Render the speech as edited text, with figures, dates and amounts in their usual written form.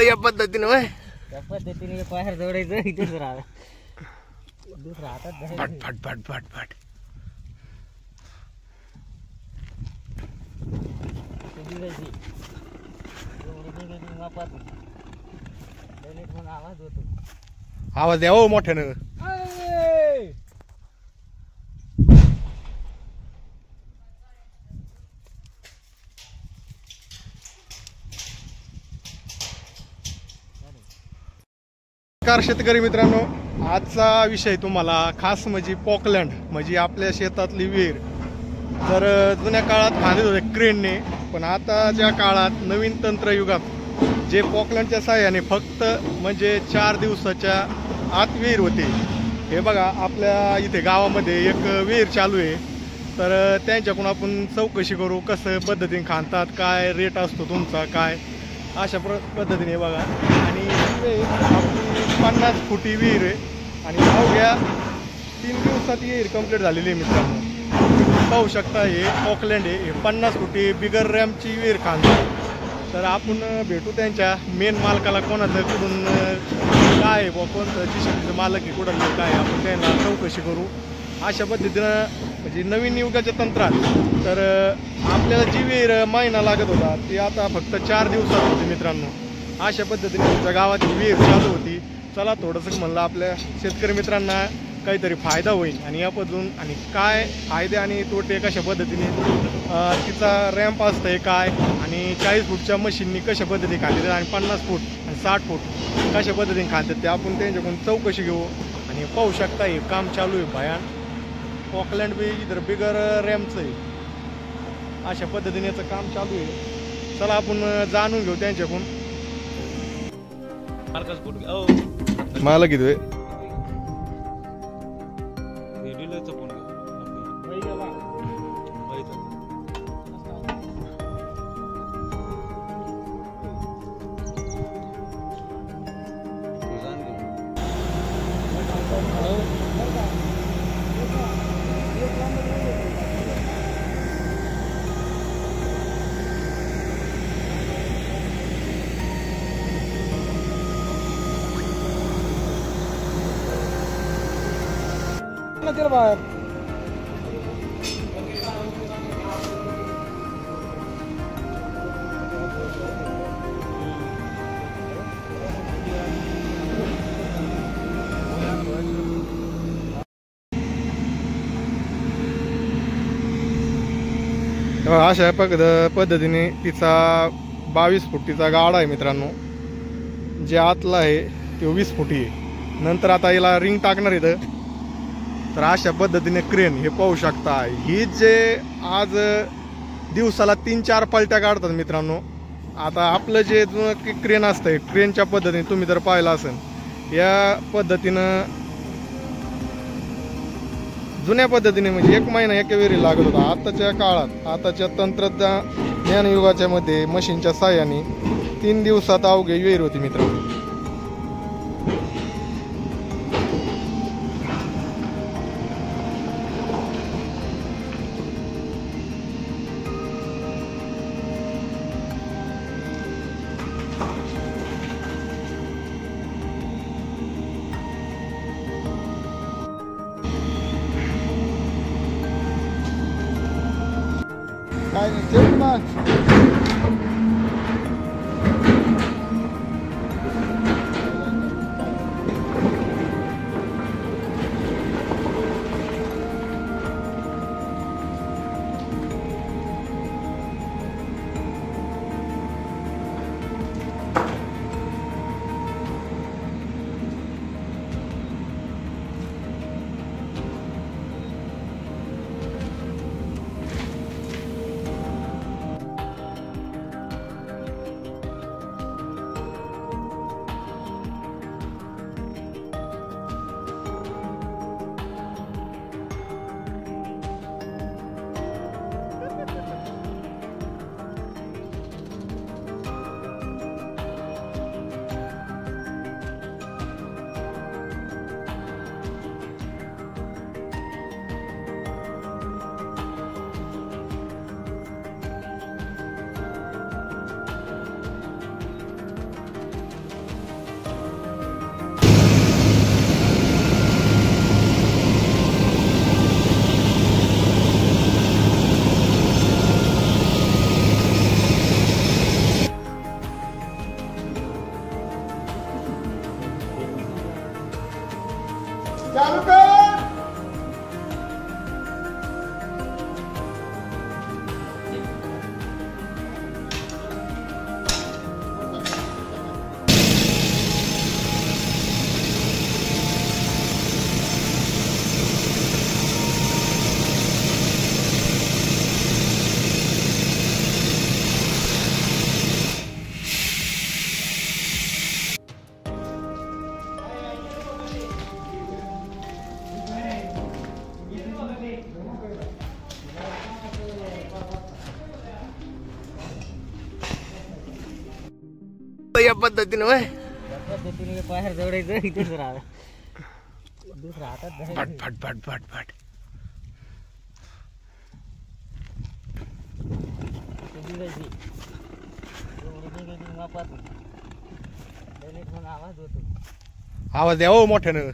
या पद्धतीने होय त्या पद्धतीने बाहेर जोडायचं इथेच राहा दुसरा हातात फट फट फट फट फट आवाज होतो आवाज द्या हो मोठ्यानं नमस्कार शेतकरी मित्रांनो, आजचा विषय तुम्हाला खास म्हणजे पॉकलँड म्हणजे आपल्या शेतातली विहीर. तर जुन्या काळात बांधत होते क्रेनने, पण आताच्या काळात नवीन तंत्रयुगात जे पॉकलँडच्या साहाय्याने फक्त म्हणजे 4 दिवसाच्या आत विहीर होते. हे बघा आपल्या इथे गावामध्ये एक विहीर चालू आहे. तर त्यांच्याकडून आपण चौकशी करू कसं पद्धतीने खांदतात, काय रेट असतो तुमचा, काय अशा पद्धतीने बघा. आणि आपली 50 फुटी विहीर आहे आणि अवघ्या 3 दिवसात विहीर कंप्लीट झालेली आहे मित्रांनो. पाहू शकता हे पॉकलँड आहे, हे 50 फुटी बिगर रॅमची विहीर खांदतात. तर आपण भेटू त्यांच्या मेन मालकाला, कोणाचं कुठून काय आहे बुवा, कोणतं जिशेबीचं मालक आहे कुठं काय, आपण त्यांना चौकशी करू अशा पद्धतीनं. म्हणजे नवीन युगाच्या तंत्रात तर आपल्याला जी विहीर महिना लागत होता ती आता फक्त 4 दिवसात होती मित्रांनो. अशा पद्धतीने तुमच्या गावाची विहीर चालू होती. चला थोडंसं म्हणलं आपल्या शेतकरी मित्रांना काहीतरी फायदा होईल आणि यापासून आणि काय फायदे आणि तोटे कशा पद्धतीने तिचा रॅम्प असतंय काय, आणि 40 फूटच्या मशीननी कशा पद्धतीने खांदतात आणि 50 फूट आणि 60 फूट कशा पद्धतीने खांदतात ते आपण त्यांच्याकडून चौकशी घेऊ. आणि पाहू शकता हे काम चालू आहे भयान. पॉकलँड बी इधर बिगर रॅम्पचं आहे. अशा पद्धतीने याचं काम चालू आहे. चला आपण जाणून घेऊ त्यांच्याकडून. मला किती बाहेर अशा पद्धतीने तिचा 22 फुटीचा गाडा आहे मित्रांनो. जे आतला आहे तो 20 फुटी आहे. नंतर आता याला रिंग टाकणार इथं. तर अशा पद्धतीने क्रेन हे पाहू शकता. ही जे आज दिवसाला 3-4 पलट्या काढतात मित्रांनो. आता आपलं जे जुनं क्रेन असतंय क्रेनच्या पद्धतीने तुम्ही जर पाहिलं असेल, या पद्धतीनं जुन्या पद्धतीने म्हणजे 1 महिना एका विहिरी लागत होता. आताच्या काळात आताच्या तंत्रज्ञान युगाच्या मध्ये मशीनच्या साहाय्याने 3 दिवसात अवघे विहीर होती मित्रांनो. काय नाही पद्धतीनं वय त्या पद्धतीने बाहेर जोडायचं इथेच राहा दुसरा हातात फट धरायचं. फट फट फट फट ते दिवायची. एवढी निघायची मापात. डायरेक्ट म्हणून आवाज होतो. आवाज द्या हो मोठ्यानं.